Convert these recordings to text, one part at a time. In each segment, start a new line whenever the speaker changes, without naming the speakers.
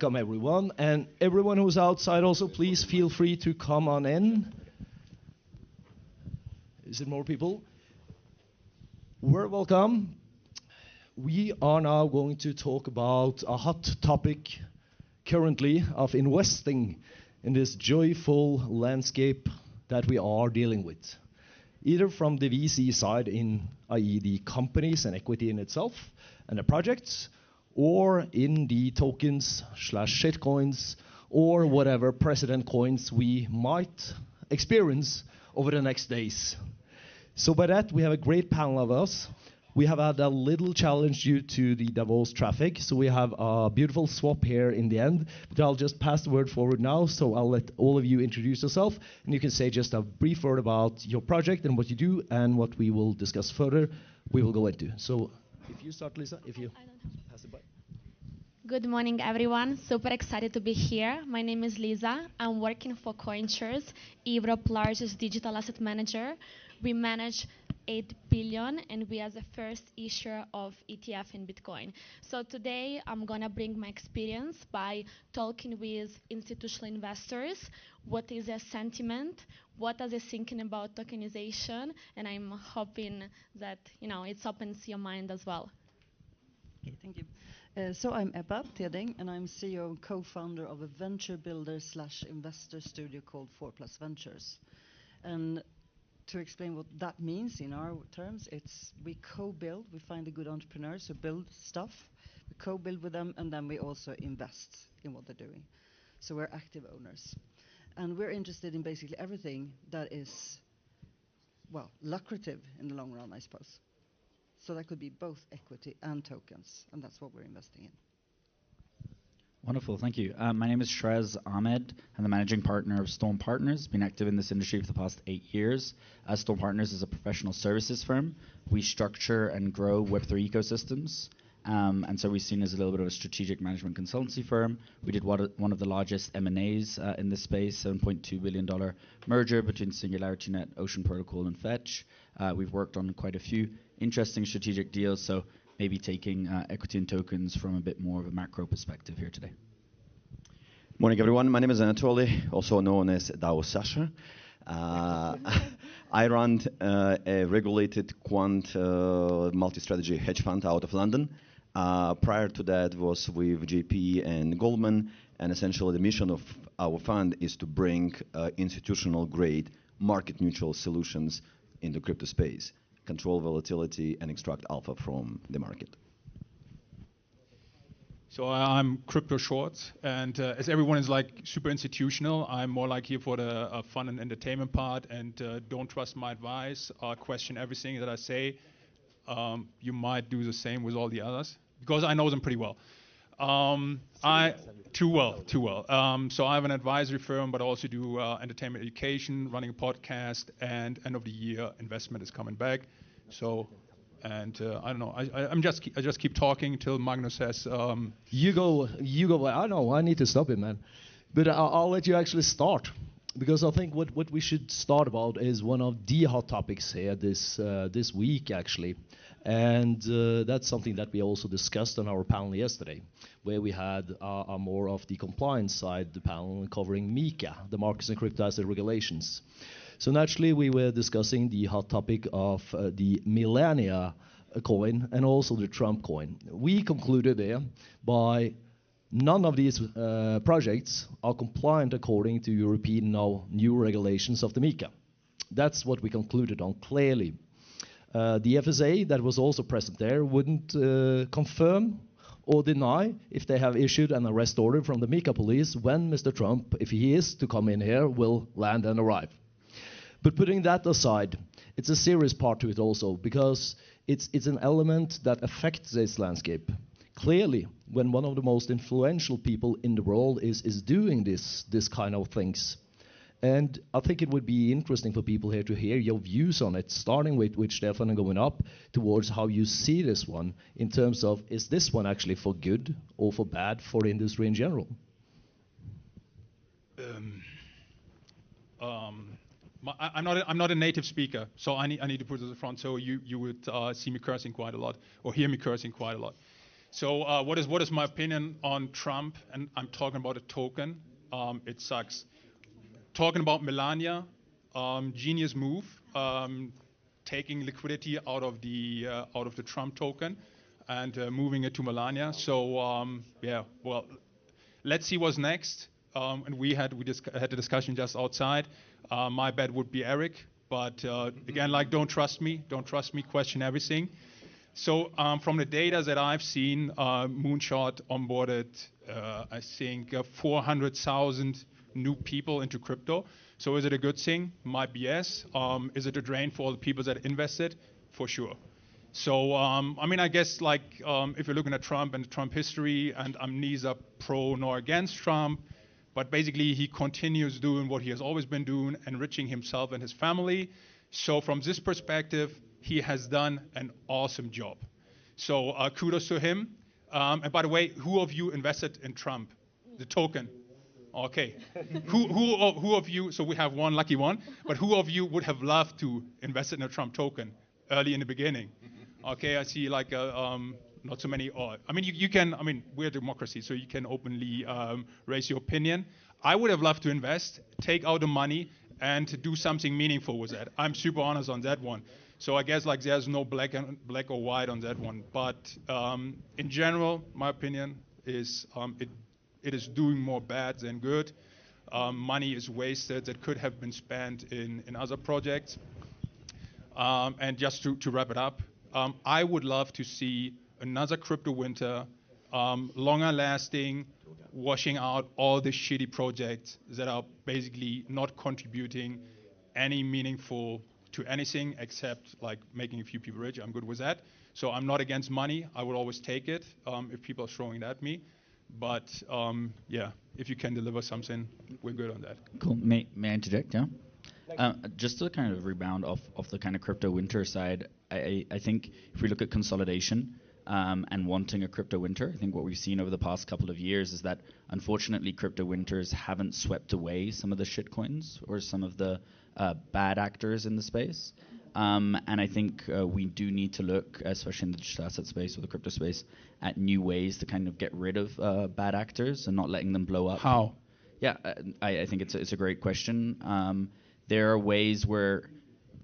welcome everyone, and everyone who's outside also, please feel free to come on in. Is it more people? We're welcome. We are now going to talk about a hot topic currently of investing in this joyful landscape that we are dealing with, either from the VC side, i.e. the companies and equity in itself and the projects, or in the tokens / shitcoins or whatever precedent coins we might experience over the next days. So by that, we have a great panel of us. We have had a little challenge due to the Davos traffic, so we have a beautiful swap here in the end. But I'll just pass the word forward now, so I'll let all of you introduce yourself, and you can say just a brief word about your project and what you do, and what we will discuss further, we will go into. So if you start, Lisa, if you pass it by.
Good morning, everyone. Super excited to be here. My name is Lisa. I'm working for CoinShares, Europe's largest digital asset manager. We manage 8 billion, and we are the first issuer of ETF in Bitcoin. So today, I'm going to bring my experience by talking with institutional investors. What is their sentiment? What are they thinking about tokenization? And I'm hoping that it opens your mind as well.
Okay, thank you. So I'm Ebba Teding, and I'm CEO and co-founder of a venture builder / investor studio called 4+ Ventures. And to explain what that means in our terms, it's we co-build, we find the good entrepreneurs who build stuff, we co-build with them, and then we also invest in what they're doing. So we're active owners. And we're interested in basically everything that is, well, lucrative in the long run, I suppose. So that could be both equity and tokens, and that's what we're investing in.
Wonderful, thank you. My name is Shrez Ahmed. I'm the managing partner of Stone Partners. Been active in this industry for the past 8 years. Stone Partners is a professional services firm. We structure and grow Web3 ecosystems. And so we're seen as a little bit of a strategic management consultancy firm. We did one of the largest M&As in this space, $7.2 billion merger between SingularityNet, Ocean Protocol, and Fetch. We've worked on quite a few interesting strategic deals, so maybe taking equity and tokens from a bit more of a macro perspective here today.
Morning, everyone. My name is Anatoly, also known as Davos Sasha. I run a regulated quant multi-strategy hedge fund out of London. Prior to that was with JP and Goldman, and essentially the mission of our fund is to bring institutional grade market neutral solutions in the crypto space, control volatility and extract alpha from the market.
So I'm crypto short, and as everyone is like super institutional, I'm more like here for the fun and entertainment part, and don't trust my advice, question everything that I say. You might do the same with all the others, because I know them pretty well. Too well. So I have an advisory firm, but I also do entertainment education, running a podcast, and end of the year investment is coming back. So, and I don't know. I just keep talking till Magnus says.
You go. I know. I need to stop it, man. But I'll let you actually start, because I think what we should start about is one of the hot topics here this week actually. And that's something that we also discussed on our panel yesterday, where we had a more of the compliance side, the panel covering MiCA, the Markets and Crypto Asset Regulations. So naturally, we were discussing the hot topic of the Millennia coin and also the Trump coin. We concluded there by none of these projects are compliant according to European new regulations of the MiCA. That's what we concluded on clearly. The FSA that was also present there wouldn't confirm or deny if they have issued an arrest order from the MiCA police when Mr. Trump, if he is to come in here, will land and arrive. But putting that aside, it's a serious part to it also, because it's an element that affects this landscape. Clearly, when one of the most influential people in the world is doing this kind of things. And I think it would be interesting for people here to hear your views on it, starting with Stefan and going up towards how you see this one in terms of, is this one actually for good or for bad for the industry in general?
I'm not a native speaker, so I need to put it at the front. So you would see me cursing quite a lot, or hear me cursing quite a lot. So what is my opinion on Trump? And I'm talking about a token. It sucks. Talking about Melania, genius move, taking liquidity out of the Trump token and moving it to Melania. So yeah, well, let's see what's next. And we had the discussion just outside. My bet would be Eric, but again, like don't trust me, question everything. So from the data that I've seen, Moonshot onboarded, I think, 400,000 new people into crypto. So is it a good thing? Might be yes. Is it a drain for all the people that invested? For sure. So I mean, I guess like if you're looking at Trump and Trump history, and I'm neither pro nor against Trump, but basically he continues doing what he has always been doing, enriching himself and his family. So from this perspective, he has done an awesome job. So kudos to him. And by the way, who of you invested in Trump, the token? Okay. who of you, so we have one lucky one, but who of you would have loved to invest in a Trump token early in the beginning? Okay, I see like not so many. I mean, you can, I mean, we're a democracy, so you can openly raise your opinion. I would have loved to invest, take out the money, and do something meaningful with that. I'm super honest on that one. So I guess like there's no black or white on that one. But in general, my opinion is it is doing more bad than good. Money is wasted that could have been spent in other projects. And just to wrap it up, I would love to see another crypto winter, longer lasting, washing out all the shitty projects that are basically not contributing any meaningful to anything except like making a few people rich. I'm good with that. So I'm not against money. I would always take it if people are throwing it at me. But yeah, if you can deliver something, we're good on that.
Cool. May I interject? Yeah. Just to kind of rebound off the kind of crypto winter side, I think if we look at consolidation and wanting a crypto winter, I think what we've seen over the past couple of years is that unfortunately crypto winters haven't swept away some of the shitcoins or some of the bad actors in the space. And I think we do need to look, especially in the digital asset space or the crypto space, at new ways to kind of get rid of bad actors and not letting them blow up.
How?
Yeah, I think it's a great question. There are ways where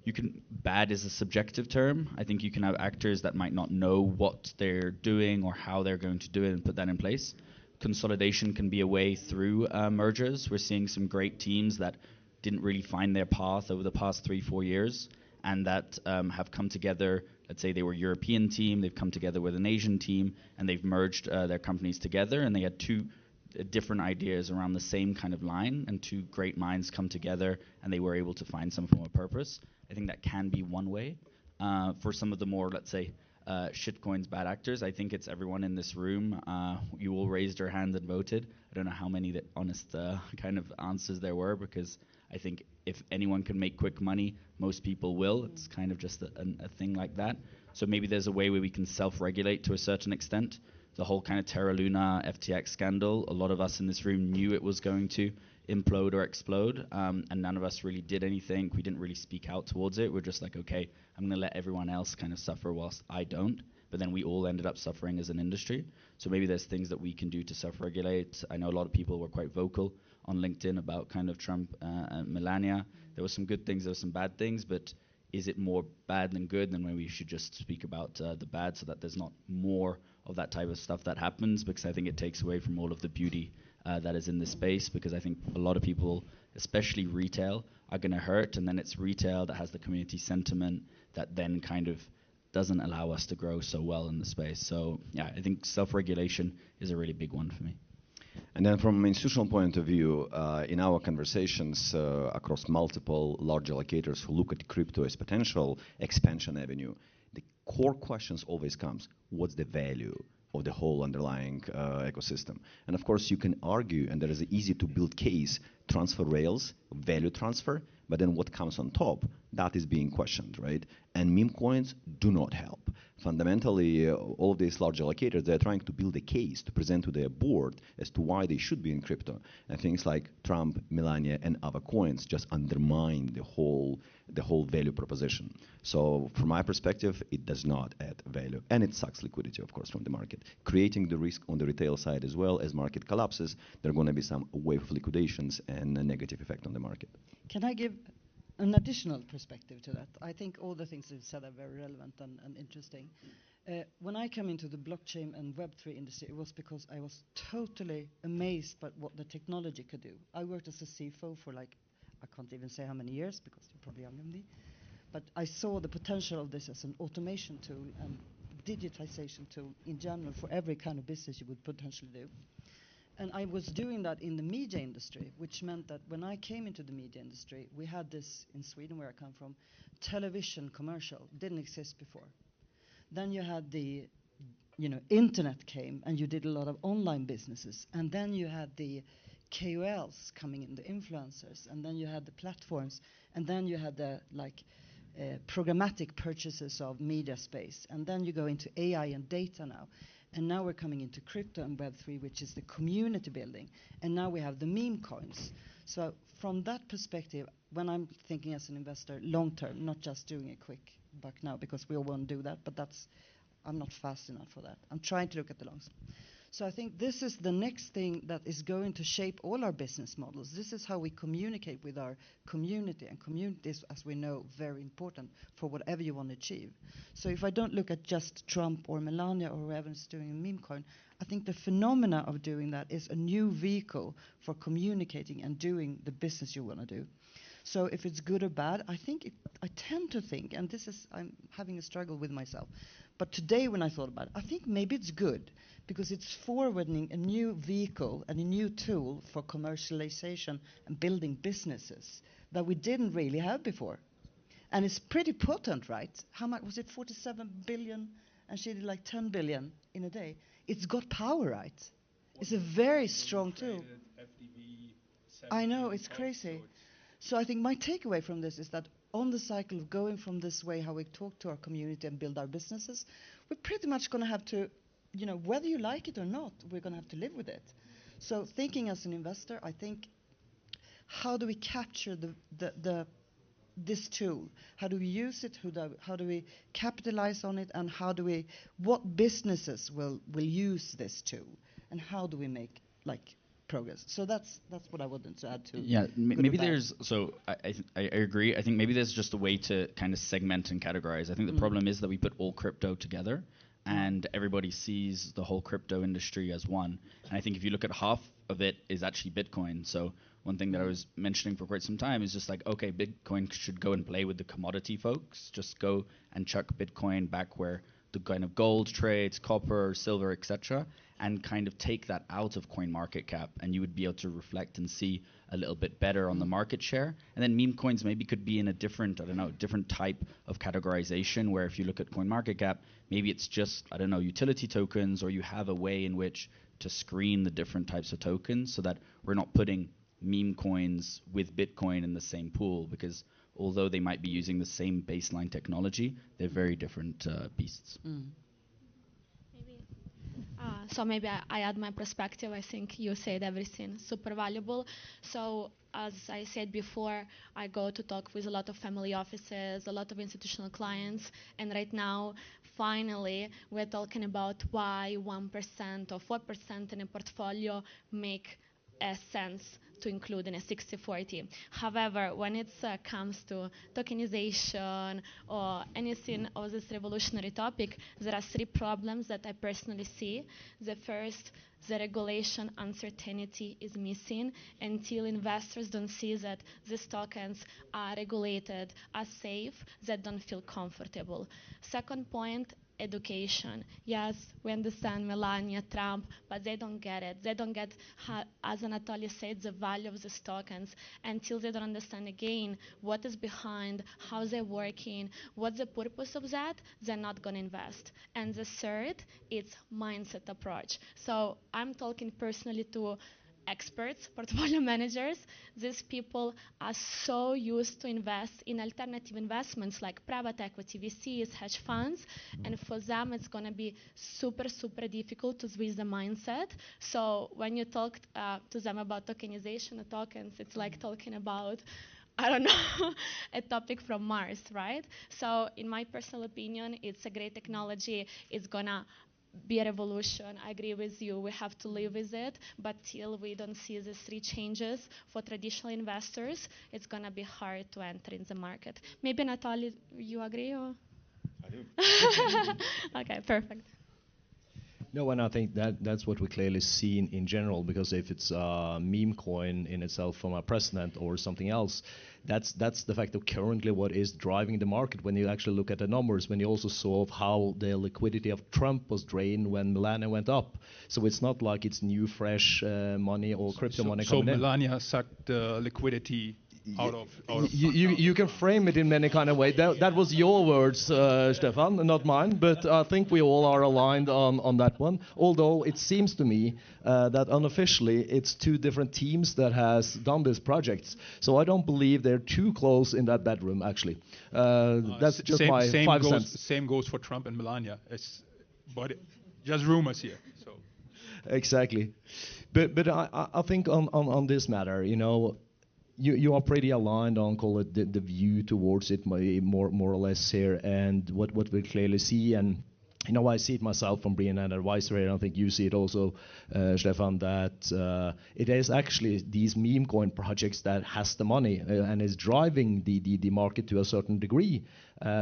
you can, bad is a subjective term. I think you can have actors that might not know what they're doing or how they're going to do it and put that in place. Consolidation can be a way through mergers. We're seeing some great teams that didn't really find their path over the past 3-4 years and that have come together. Let's say they were a European team, they've come together with an Asian team, and they've merged their companies together, and they had two different ideas around the same kind of line, and two great minds come together, and they were able to find some form of purpose. I think that can be one way. For some of the more, let's say, shitcoins, bad actors, I think it's everyone in this room. You all raised your hand and voted. I don't know how many that honest kind of answers there were, because I think if anyone can make quick money, most people will. It's kind of just a thing like that. So maybe there's a way where we can self-regulate to a certain extent. The whole kind of Terra Luna FTX scandal, a lot of us in this room knew it was going to implode or explode, and none of us really did anything. We didn't really speak out towards it. We're just like, okay, I'm going to let everyone else kind of suffer whilst I don't. But then we all ended up suffering as an industry. So maybe there's things that we can do to self-regulate. I know a lot of people were quite vocal on LinkedIn about kind of Trump and Melania. There were some good things, there were some bad things, but is it more bad than good? Then maybe we should just speak about the bad so that there's not more of that type of stuff that happens, because I think it takes away from all of the beauty that is in this space, because I think a lot of people, especially retail, are going to hurt, and then it's retail that has the community sentiment that then kind of doesn't allow us to grow so well in the space. So yeah, I think self-regulation is a really big one for me.
And then from an institutional point of view, in our conversations across multiple large allocators who look at crypto as potential expansion avenue, the core questions always comes, what's the value of the whole underlying ecosystem? And of course you can argue, and there is an easy to build case, transfer rails, value transfer, but then what comes on top, that is being questioned, right? And meme coins do not help. Fundamentally, all of these large allocators, they're trying to build a case to present to their board as to why they should be in crypto. And things like Trump, Melania, and other coins just undermine the the whole value proposition. So from my perspective, it does not add value, and it sucks liquidity, of course, from the market, creating the risk on the retail side as well. As market collapses, there are going to be some wave of liquidations and a negative effect on the market.
Can I give an additional perspective to that? I think all the things you've said are very relevant and interesting. When I came into the blockchain and Web3 industry, it was because I was totally amazed by what the technology could do. I worked as a CFO for like, I can't even say how many years because you're probably younger than me. But I saw the potential of this as an automation tool and digitization tool in general for every kind of business you would potentially do. And I was doing that in the media industry, which meant that when I came into the media industry, we had this in Sweden, where I come from, television commercial. Didn't exist before. Then you had the, internet came, and you did a lot of online businesses. And then you had the KOLs coming in, the influencers. And then you had the platforms. And then you had the, programmatic purchases of media space. And then you go into AI and data now. And now we're coming into crypto and Web3, which is the community building. And now we have the meme coins. So from that perspective, when I'm thinking as an investor long term, not just doing a quick buck now, because we all want to do that, but I'm not fast enough for that. I'm trying to look at the long term. So I think this is the next thing that is going to shape all our business models. This is how we communicate with our community, and community is, as we know, very important for whatever you want to achieve. So if I don't look at just Trump or Melania or whoever's doing a meme coin, I think the phenomena of doing that is a new vehicle for communicating and doing the business you want to do. So if it's good or bad, I tend to think, and I'm having a struggle with myself, but today when I thought about it, I think maybe it's good, because it's forwarding a new vehicle and a new tool for commercialization and building businesses that we didn't really have before. And it's pretty potent, right? How much was it? 47 billion, and she did like 10 billion in a day. It's got power, right? It's a very strong tool. I know, it's crazy. So I think my takeaway from this is that on the cycle of going from this way, how we talk to our community and build our businesses, we're pretty much going to have to, whether you like it or not, we're going to have to live with it. So thinking as an investor, I think, how do we capture this tool? How do we use it? How do we capitalize on it? And what businesses will use this tool? And how do we make progress? So that's what I wanted to add to.
Yeah, maybe there's, so I agree. I think maybe there's just a way to kind of segment and categorize. I think the problem is that we put all crypto together and everybody sees the whole crypto industry as one. And I think if you look at half of it is actually Bitcoin. So one thing that I was mentioning for quite some time is just okay, Bitcoin should go and play with the commodity folks. Just go and chuck Bitcoin back where the kind of gold trades, copper, silver, etc., and kind of take that out of coin market cap, and you would be able to reflect and see a little bit better on the market share. And then meme coins maybe could be in a different type of categorization, where if you look at coin market cap, maybe it's just, utility tokens, or you have a way in which to screen the different types of tokens so that we're not putting meme coins with Bitcoin in the same pool, because although they might be using the same baseline technology, they're very different beasts.
So maybe I add my perspective. I think you said everything super valuable. So as I said before, I go to talk with a lot of family offices, a lot of institutional clients, and right now, finally, we're talking about why 1% or 4% in a portfolio make sense to include in a 60-40. However, when it comes to tokenization or anything of this revolutionary topic, there are three problems that I personally see. The first, the regulation uncertainty is missing until investors don't see that these tokens are regulated, are safe, they don't feel comfortable. Second point, education. Yes, we understand Melania, Trump, but they don't get it. They don't get, as Anatoly said, the value of these tokens until they don't understand again what is behind, how they're working, what's the purpose of that, they're not going to invest. And the third, it's mindset approach. So I'm talking personally to experts, portfolio managers. These people are so used to invest in alternative investments like private equity, VCs, hedge funds, and for them it's going to be super, super difficult to switch the mindset. So when you talk to them about tokenization of tokens, it's like talking about I don't know, a topic from Mars, right? So in my personal opinion, it's a great technology. It's gonna be a revolution. I agree with you. We have to live with it. But till we don't see these three changes for traditional investors, it's gonna be hard to enter in the market. Maybe Natalie, you agree? Or?
I do.
Okay, perfect.
No, and I think that's what we clearly see in general, because if it's a meme coin in itself from a president or something else, that's the fact of currently what is driving the market when you actually look at the numbers, when you also saw of how the liquidity of Trump was drained when Melania went up. So it's not like it's new, fresh money or crypto money coming in.
So Melania sucked liquidity out of
you can frame it in many kind of way. That was your words, Stefan, not mine. But I think we all are aligned on that one. Although it seems to me that unofficially it's two different teams that has done these projects. So I don't believe they're too close in that bedroom. Actually, that's just my 5 cents.
Same goes for Trump and Melania. But just rumors here. So
exactly. But I think on this matter, you know. You are pretty aligned on, call it, the view towards it more or less here, and what we clearly see, and you know, I see it myself from being an advisor here, and I think you see it also, Stefan, that it is actually these meme coin projects that has the money and is driving the market to a certain degree,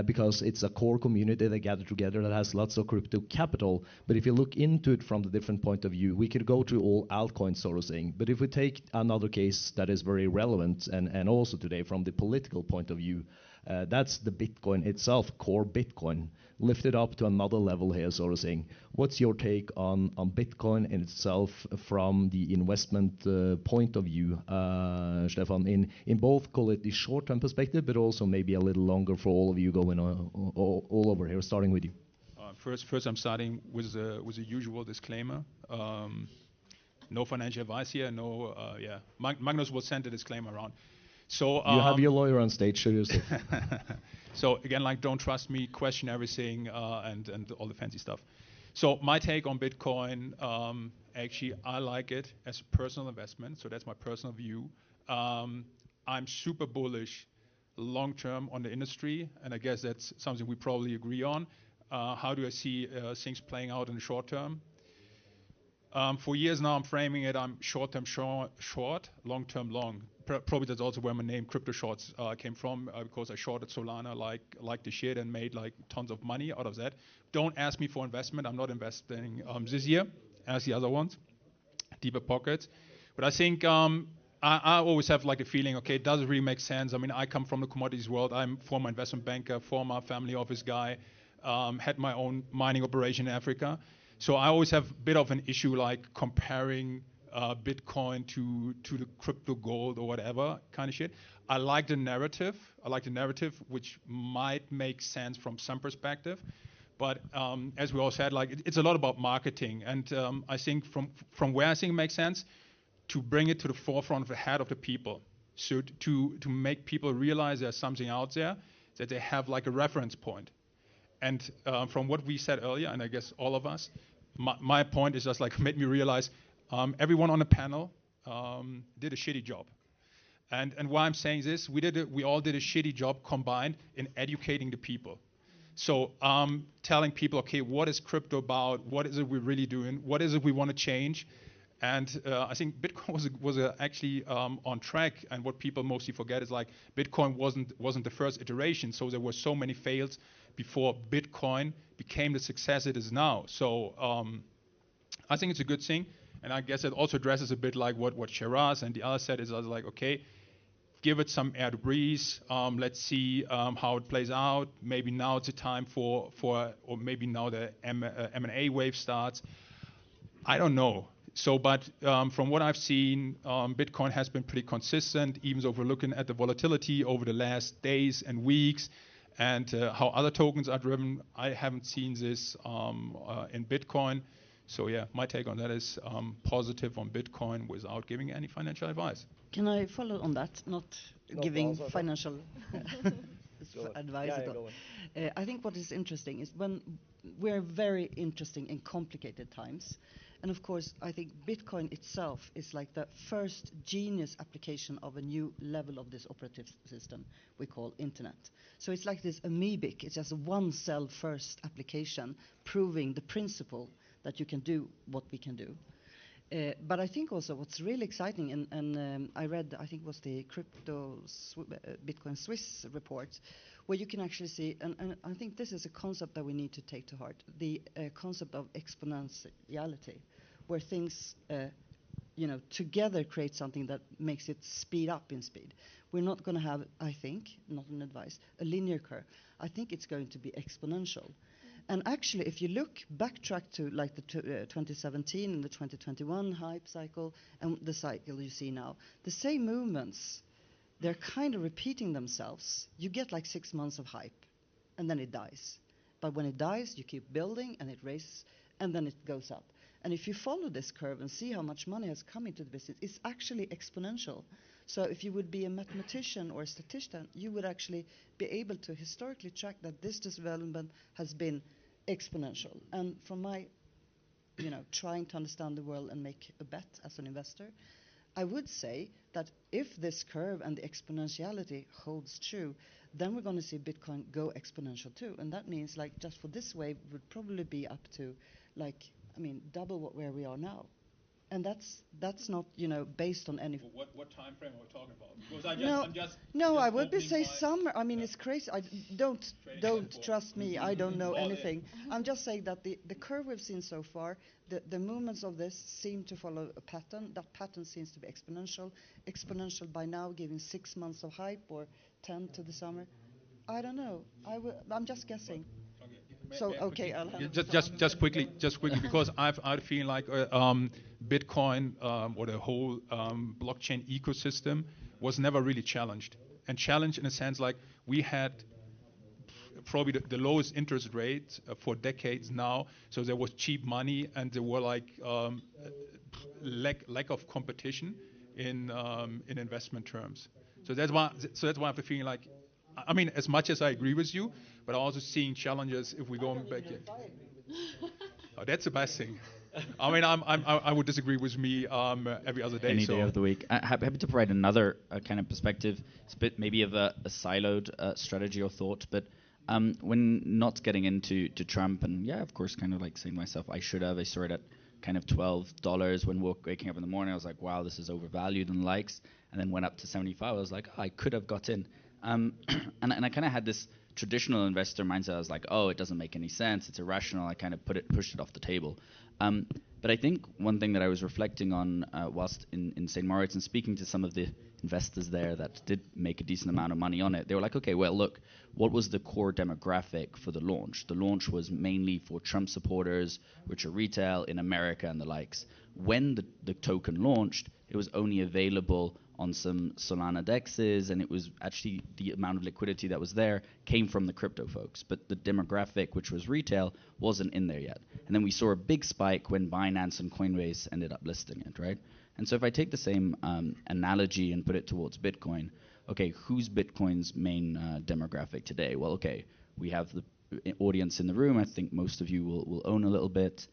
because it's a core community that gather together that has lots of crypto capital. But if you look into it from the different point of view, we could go to all altcoins sort of thing. But if we take another case that is very relevant and also today from the political point of view, that's the Bitcoin itself, core Bitcoin, lifted up to another level here, sort of thing. What's your take on Bitcoin in itself from the investment point of view, Stefan, in both, call it the short-term perspective, but also maybe a little longer for all of you going all over here, starting with you?
First, I'm starting with the usual disclaimer. No financial advice here. No, Magnus will send a disclaimer around. So
you have your lawyer on stage, show yourself.
So again, like, don't trust me, question everything, and all the fancy stuff. So my take on Bitcoin, actually, I like it as a personal investment. So that's my personal view. I'm super bullish long-term on the industry, and I guess that's something we probably agree on. How do I see things playing out in the short term? For years now, I'm framing it, I'm short-term short, long-term long. Probably that's also where my name Crypto Shorts came from, because I shorted Solana like the shit and made like tons of money out of that. Don't ask me for investment. I'm not investing this year as the other ones, deeper pockets. But I think I always have like a feeling, okay, does it really make sense? I mean, I come from the commodities world. I'm former investment banker, former family office guy, had my own mining operation in Africa. So I always have a bit of an issue like comparing Bitcoin to the crypto gold or whatever kind of shit. I like the narrative. Which might make sense from some perspective. But as we all said, like it's a lot about marketing. And I think from where I think it makes sense, to bring it to the forefront of the head of the people. So to make people realize there's something out there, that they have like a reference point. And from what we said earlier, and I guess all of us, my point is just like made me realize everyone on the panel did a shitty job. And why I'm saying this, we all did a shitty job combined in educating the people. So telling people, okay, what is crypto about? What is it we're really doing? What is it we want to change? And I think Bitcoin was actually on track. And what people mostly forget is like Bitcoin wasn't the first iteration. So there were so many fails before Bitcoin became the success it is now. So I think it's a good thing. And I guess it also addresses a bit like what Shiraz and the others said, is like, okay, give it some air to breathe. Let's see how it plays out. Maybe now it's a time for or maybe now the M&A wave starts. I don't know. So, but from what I've seen, Bitcoin has been pretty consistent, even though we're looking at the volatility over the last days and weeks, and how other tokens are driven. I haven't seen this in Bitcoin. So yeah, my take on that is positive on Bitcoin without giving any financial advice.
Can I follow on that? Not giving financial advice at all. I think what is interesting is when we're very interesting in complicated times, And of course, I think Bitcoin itself is like the first genius application of a new level of this operative system we call internet. So it's like this amoebic, it's just a one cell first application proving the principle that you can do what we can do. But I think also what's really exciting, and I read, I think it was the Bitcoin Swiss report, where you can actually see, and I think this is a concept that we need to take to heart, the concept of exponentiality, where things, together create something that makes it speed up in speed. We're not going to have, I think, not an advice, a linear curve. I think it's going to be exponential. And actually, if you backtrack to like the 2017 and the 2021 hype cycle and the cycle you see now, the same movements, they're kind of repeating themselves. You get like 6 months of hype, and then it dies. But when it dies, you keep building, and it raises, and then it goes up. And if you follow this curve and see how much money has come into the business, it's actually exponential. So if you would be a mathematician or a statistician, you would actually be able to historically track that this development has been exponential. And from my, trying to understand the world and make a bet as an investor, I would say that if this curve and the exponentiality holds true, then we're going to see Bitcoin go exponential too. And that means like just for this wave would probably be up to double where we are now. And that's not, based on any.
What time frame are we talking about? Because
I would say summer. I mean, it's crazy. Don't trust me. I don't know anything. I'm just saying that the curve we've seen so far, the movements of this seem to follow a pattern. That pattern seems to be exponential. Exponential by now, giving 6 months of hype or 10 to the summer. I don't know. I'm just guessing. So okay, I'll
just quickly, because I feel like Bitcoin or the whole blockchain ecosystem was never really challenged, and challenged in a sense like we had probably the lowest interest rate for decades now, so there was cheap money and there were like lack of competition in investment terms. So that's why I have the feeling like, I mean, as much as I agree with you, but also seeing challenges if we go back. That's the best thing. I mean, I would disagree with me every other day.
Any day of the week. Happy to provide another kind of perspective. It's a bit maybe of a siloed strategy or thought, but when not getting into Trump, and of course, kind of like saying to myself, I saw it at kind of $12 when waking up in the morning. I was like, wow, this is overvalued and likes, and then went up to 75. I was like, I could have got in. And I kind of had this traditional investor mindset. I was like, oh, it doesn't make any sense. It's irrational. I kind of pushed it off the table. But I think one thing that I was reflecting on whilst in St. Moritz and speaking to some of the investors there that did make a decent amount of money on it, they were like, okay, well, look, what was the core demographic for the launch? The launch was mainly for Trump supporters, which are retail in America and the likes. When the token launched, it was only available on some Solana dexes, and it was actually the amount of liquidity that was there came from the crypto folks, but the demographic, which was retail, wasn't in there yet. And then we saw a big spike when Binance and Coinbase ended up listing it, right? And so if I take the same analogy and put it towards Bitcoin, okay, who's Bitcoin's main demographic today? Well, okay, we have the audience in the room. I think most of you will own a little bit.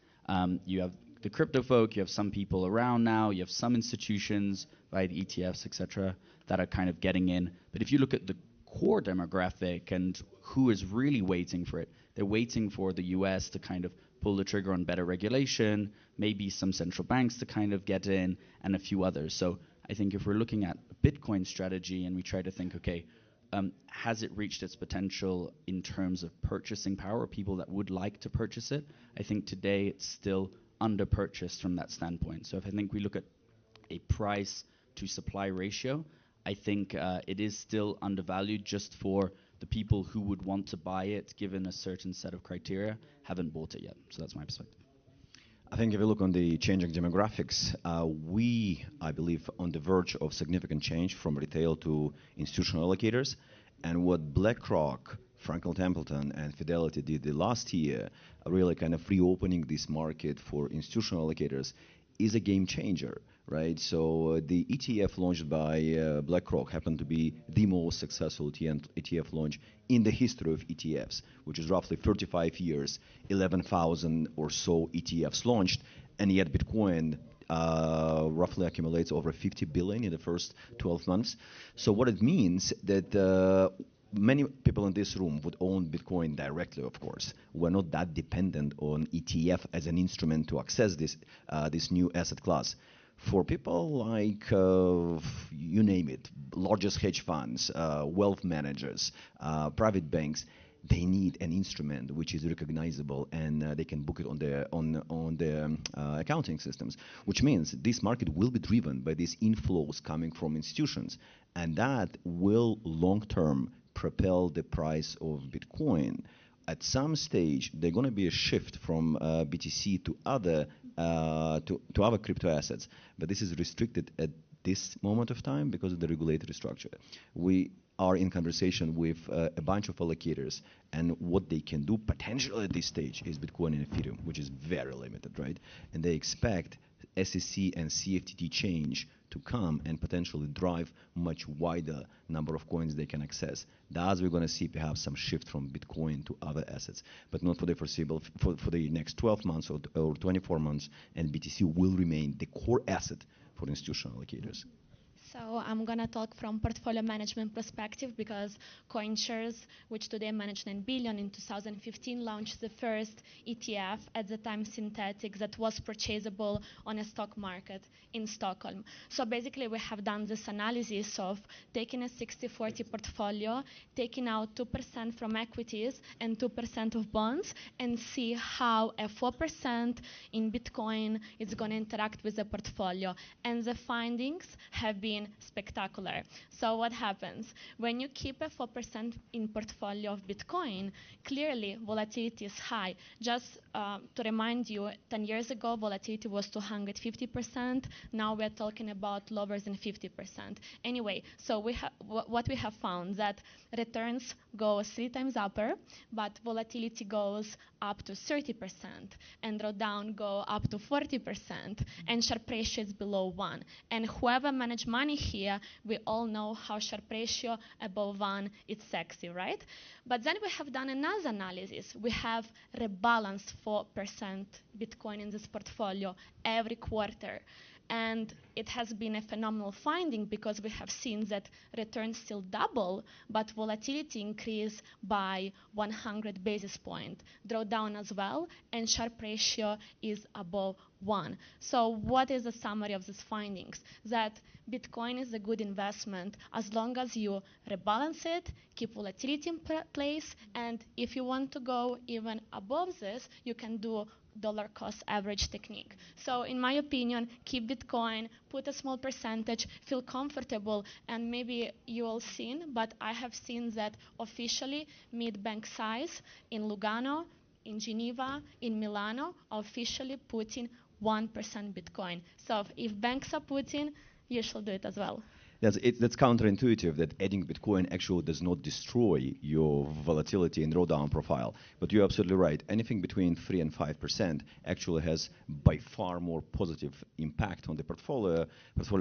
You have the crypto folk, you have some people around now, you have some institutions via the ETFs, etc., that are kind of getting in. But if you look at the core demographic and who is really waiting for it, they're waiting for the US to kind of pull the trigger on better regulation, maybe some central banks to kind of get in, and a few others. So I think if we're looking at a Bitcoin strategy and we try to think, okay, has it reached its potential in terms of purchasing power, people that would like to purchase it? I think today it's still under-purchased from that standpoint. So if I think we look at a price to supply ratio, I think it is still undervalued just for the people who would want to buy it given a certain set of criteria haven't bought it yet. So that's my perspective.
I think if you look on the changing demographics, I believe, on the verge of significant change from retail to institutional allocators. And what BlackRock, Franklin Templeton, and Fidelity did the last year, really kind of reopening this market for institutional allocators, is a game changer, right? So the ETF launched by BlackRock happened to be the most successful ETF launch in the history of ETFs, which is roughly 35 years, 11,000 or so ETFs launched, and yet Bitcoin roughly accumulates over 50 billion in the first 12 months. So what it means that many people in this room would own Bitcoin directly, of course. We're not that dependent on ETF as an instrument to access this new asset class. For people like, you name it, largest hedge funds, wealth managers, private banks, they need an instrument which is recognizable and they can book it on their accounting systems, which means this market will be driven by these inflows coming from institutions, and that will long-term propel the price of Bitcoin. At some stage, there's going to be a shift from BTC to other crypto assets, but this is restricted at this moment of time because of the regulatory structure. We are in conversation with a bunch of allocators, and what they can do potentially at this stage is Bitcoin and Ethereum, which is very limited, right? And they expect SEC and CFTC change to come and potentially drive much wider number of coins they can access. Thus, we're going to see perhaps some shift from Bitcoin to other assets, but not for the foreseeable, for the next 12 months or 24 months, and BTC will remain the core asset for institutional allocators.
So I'm going to talk from portfolio management perspective because CoinShares, which today manage 9 billion in 2015, launched the first ETF, at the time synthetic, that was purchasable on a stock market in Stockholm. So basically we have done this analysis of taking a 60-40 portfolio, taking out 2% from equities and 2% of bonds, and see how a 4% in Bitcoin is going to interact with the portfolio. And the findings have been spectacular. So what happens? When you keep a 4% in portfolio of Bitcoin, clearly volatility is high. Just to remind you, 10 years ago, volatility was 250%. Now we're talking about lower than 50%. Anyway, so what we have found that returns go 3 times upper, but volatility goes up to 30%, and drawdown go up to 40%, and Sharpe ratio is below 1. And whoever manage money here, we all know how Sharpe ratio above 1 is sexy, right? But then we have done another analysis. We have rebalanced 4% Bitcoin in this portfolio every quarter. And it has been a phenomenal finding because we have seen that returns still double, but volatility increase by 100 basis points, drawdown as well, and Sharpe ratio is above 1. So what is the summary of these findings? That Bitcoin is a good investment as long as you rebalance it, keep volatility in place, and if you want to go even above this, you can do dollar cost average technique. So in my opinion, keep Bitcoin, put a small percentage, feel comfortable, and maybe you all seen, but I have seen that officially mid-bank size in Lugano, in Geneva, in Milano, are officially putting 1% Bitcoin. So if banks are putting, you should do it as well.
That's counterintuitive that adding Bitcoin actually does not destroy your volatility and drawdown profile. But you're absolutely right. Anything between 3 and 5% actually has by far more positive impact on the portfolio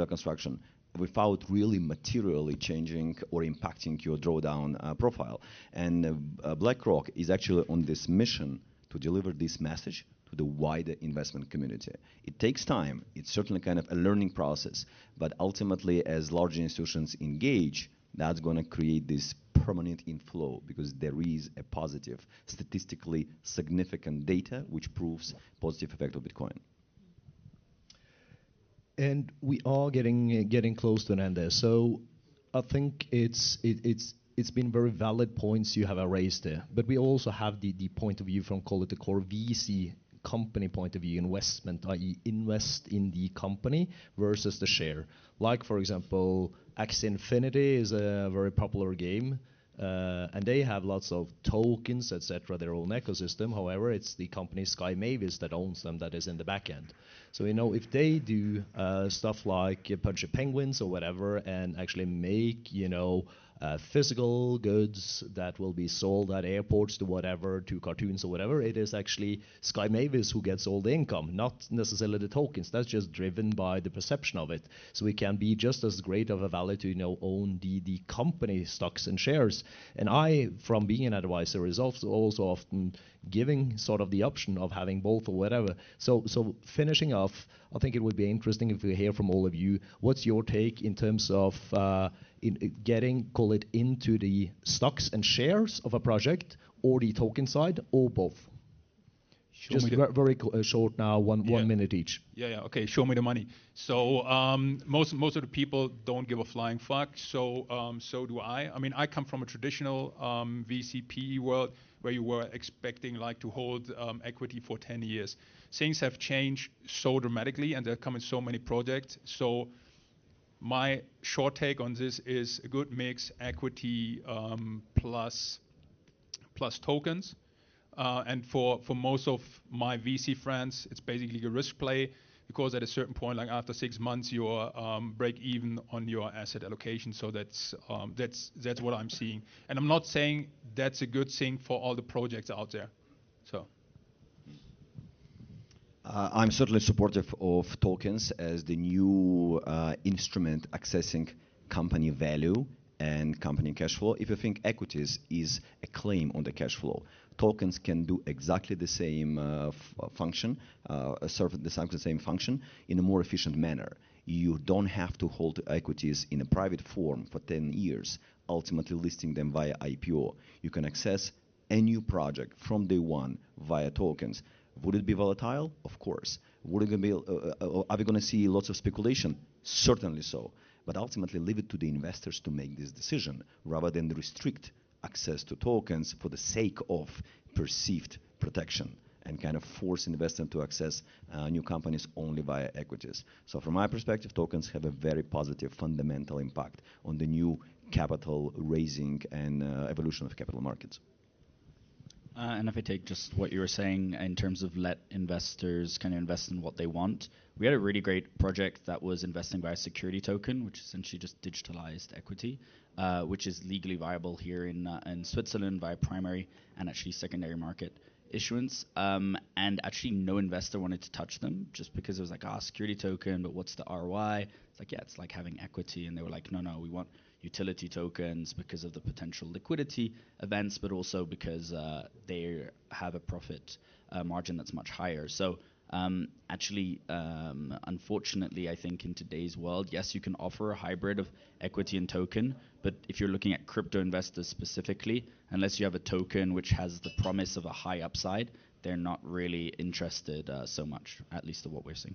construction without really materially changing or impacting your drawdown profile. And BlackRock is actually on this mission to deliver this message to the wider investment community. It takes time. It's certainly kind of a learning process. But ultimately, as large institutions engage, that's going to create this permanent inflow because there is a positive, statistically significant data which proves positive effect of Bitcoin.
And we are getting close to an end there. So I think it's been very valid points you have raised there. But we also have the point of view from, call it the core VC company point of view, investment, i.e. invest in the company versus the share. Like, for example, Axie Infinity is a very popular game, and they have lots of tokens, etc., their own ecosystem. However, it's the company Sky Mavis that owns them that is in the back end. So, if they do stuff like Punch Penguins or whatever and actually make, physical goods that will be sold at airports to whatever, to cartoons or whatever. It is actually Sky Mavis who gets all the income, not necessarily the tokens. That's just driven by the perception of it. So it can be just as great of a value to own the company stocks and shares. And I, from being an advisor, is also often giving sort of the option of having both or whatever. So finishing off, I think it would be interesting if we hear from all of you. What's your take in terms of getting, call it, into the stocks and shares of a project, or the token side, or both? Just very short now, one minute each.
Yeah. Okay, show me the money. So most of the people don't give a flying fuck. So do I. I mean, I come from a traditional VCP world where you were expecting to hold equity for 10 years. Things have changed so dramatically, and there are coming so many projects. So my short take on this is a good mix: equity plus tokens. And for most of my VC friends, it's basically a risk play, because at a certain point, after 6 months, you're break even on your asset allocation. So that's what I'm seeing. And I'm not saying that's a good thing for all the projects out there. So
I'm certainly supportive of tokens as the new instrument accessing company value and company cash flow. If you think equities is a claim on the cash flow, tokens can do exactly the same function, serve the same function in a more efficient manner. You don't have to hold equities in a private form for 10 years, ultimately listing them via IPO. You can access a new project from day one via tokens. Would it be volatile? Of course. Are we going to see lots of speculation? Certainly so. But ultimately leave it to the investors to make this decision, rather than restrict access to tokens for the sake of perceived protection and kind of force investors to access new companies only via equities. So from my perspective, tokens have a very positive fundamental impact on the new capital raising and evolution of capital markets.
And if I take just what you were saying in terms of let investors kind of invest in what they want, we had a really great project that was investing by a security token, which essentially just digitalized equity, which is legally viable here in Switzerland via primary and actually secondary market issuance. And actually no investor wanted to touch them, just because it was like, security token, but what's the ROI? It's like, it's like having equity. And they were like, no, we want utility tokens because of the potential liquidity events, but also because they have a profit margin that's much higher. So unfortunately, I think in today's world, yes, you can offer a hybrid of equity and token, but if you're looking at crypto investors specifically, unless you have a token which has the promise of a high upside, they're not really interested so much, at least of what we're seeing.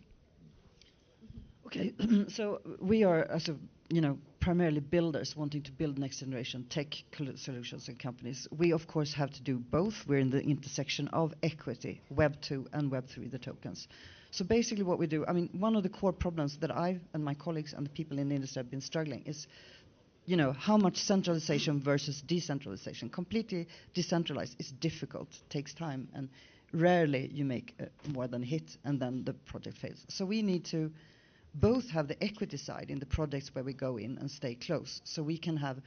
Okay, so we are, as primarily builders wanting to build next generation tech solutions and companies. We of course have to do both. We're in the intersection of equity, Web 2 and Web 3, the tokens. So basically what we do, one of the core problems that I and my colleagues and the people in the industry have been struggling is, how much centralization versus decentralization. Completely decentralized is difficult, takes time, and rarely you make more than a hit and then the project fails. So we need to both have the equity side in the projects where we go in and stay close, so we can have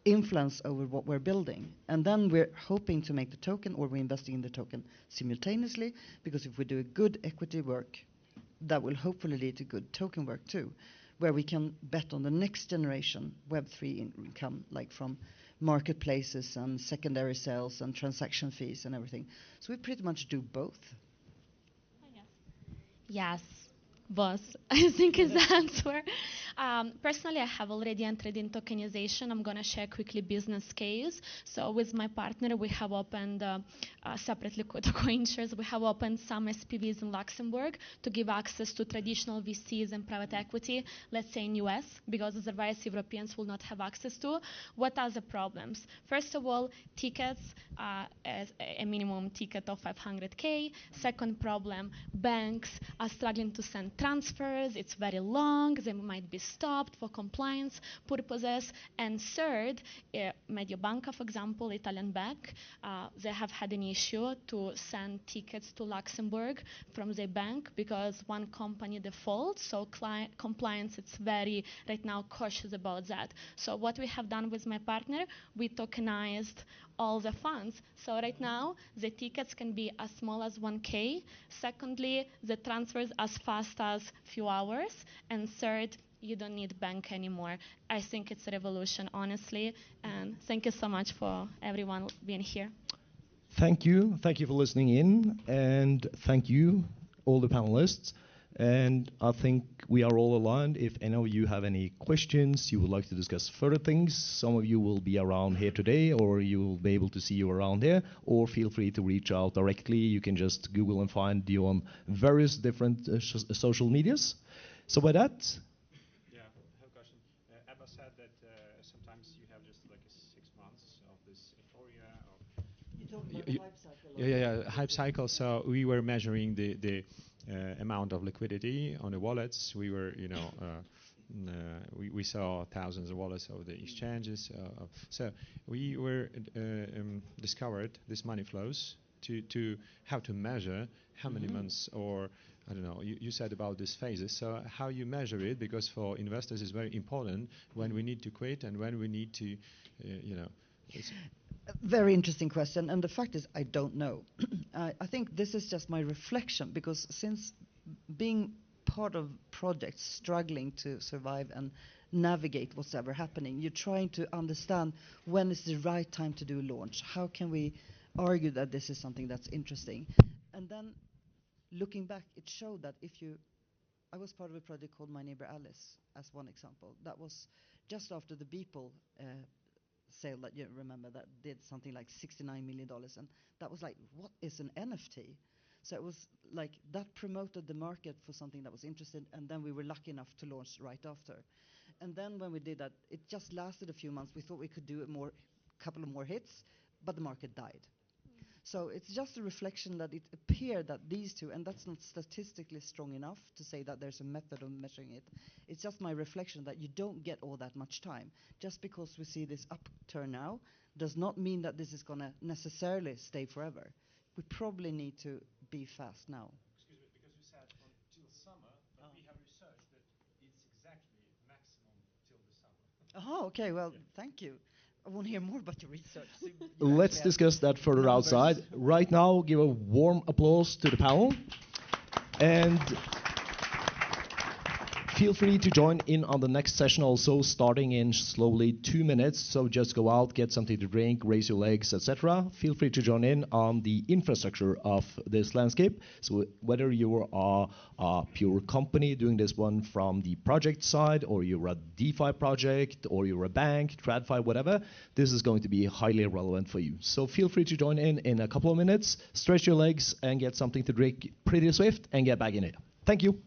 influence over what we're building. And then we're hoping to make the token, or we're investing in the token simultaneously, because if we do a good equity work, that will hopefully lead to good token work too, where we can bet on the next generation Web3 income, like from marketplaces and secondary sales and transaction fees and everything. So we pretty much do both.
Yes. Boss, I think is the answer. Personally, I have already entered in tokenization. I'm going to share quickly business case. So with my partner, we have opened, separately to CoinShares, we have opened some SPVs in Luxembourg to give access to traditional VCs and private equity, let's say in US, because otherwise Europeans will not have access to. What are the problems? First of all, tickets, as a minimum ticket of 500K. Second problem, banks are struggling to send transfers, it's very long, they might be stopped for compliance purposes. And third, Mediobanca, for example, Italian bank, they have had an issue to send tickets to Luxembourg from the bank because one company defaults. So compliance is very right now cautious about that. So what we have done with my partner, we tokenized all the funds. So right now the tickets can be as small as 1K. Secondly, the transfers as fast as few hours. And third, you don't need bank anymore. I think it's a revolution, honestly. And thank you so much for everyone being here.
Thank you. Thank you for listening in. And thank you, all the panelists. And I think we are all aligned. If any of you have any questions, you would like to discuss further things, some of you will be around here today, or you will be able to see you around here, or feel free to reach out directly. You can just Google and find you on various different social medias. So with that,
yeah, I have a question. Ebba said that sometimes you have just like 6 months of this euphoria.
You talking about the hype cycle?
Yeah, hype cycle. So we were measuring the amount of liquidity on the wallets. We were, we saw thousands of wallets of the exchanges. So we were discovered this money flows to how to measure how many months, or I don't know. You said about these phases. So how you measure it, because for investors it's very important when we need to quit and when we need to,
Very interesting question, and the fact is I don't know. I think this is just my reflection, because since being part of projects struggling to survive and navigate what's ever happening, you're trying to understand when is the right time to do a launch. How can we argue that this is something that's interesting? And then looking back, it showed that I was part of a project called My Neighbor Alice, as one example. That was just after the Beeple sale that you remember, that did something like $69 million, and that was like, what is an NFT? So it was like that promoted the market for something that was interesting, and then we were lucky enough to launch right after. And then when we did that, it just lasted a few months. We thought we could do a couple of more hits, but the market died. So it's just a reflection that it appeared that these two, and that's not statistically strong enough to say that there's a method of measuring it. It's just my reflection that you don't get all that much time. Just because we see this upturn now does not mean that this is going to necessarily stay forever. We probably need to be fast now.
Excuse me, because you said until summer, but we have researched that it's exactly maximum till the summer.
Oh, okay. Well, thank you. I want to hear more about your research.
let's discuss that further outside. Right now, give a warm applause to the panel. And feel free to join in on the next session also, starting in slowly 2 minutes. So just go out, get something to drink, raise your legs, etc. Feel free to join in on the infrastructure of this landscape. So whether you are a pure company doing this one from the project side, or you're a DeFi project, or you're a bank, TradFi, whatever, this is going to be highly relevant for you. So feel free to join in a couple of minutes, stretch your legs and get something to drink pretty swift and get back in it. Thank you.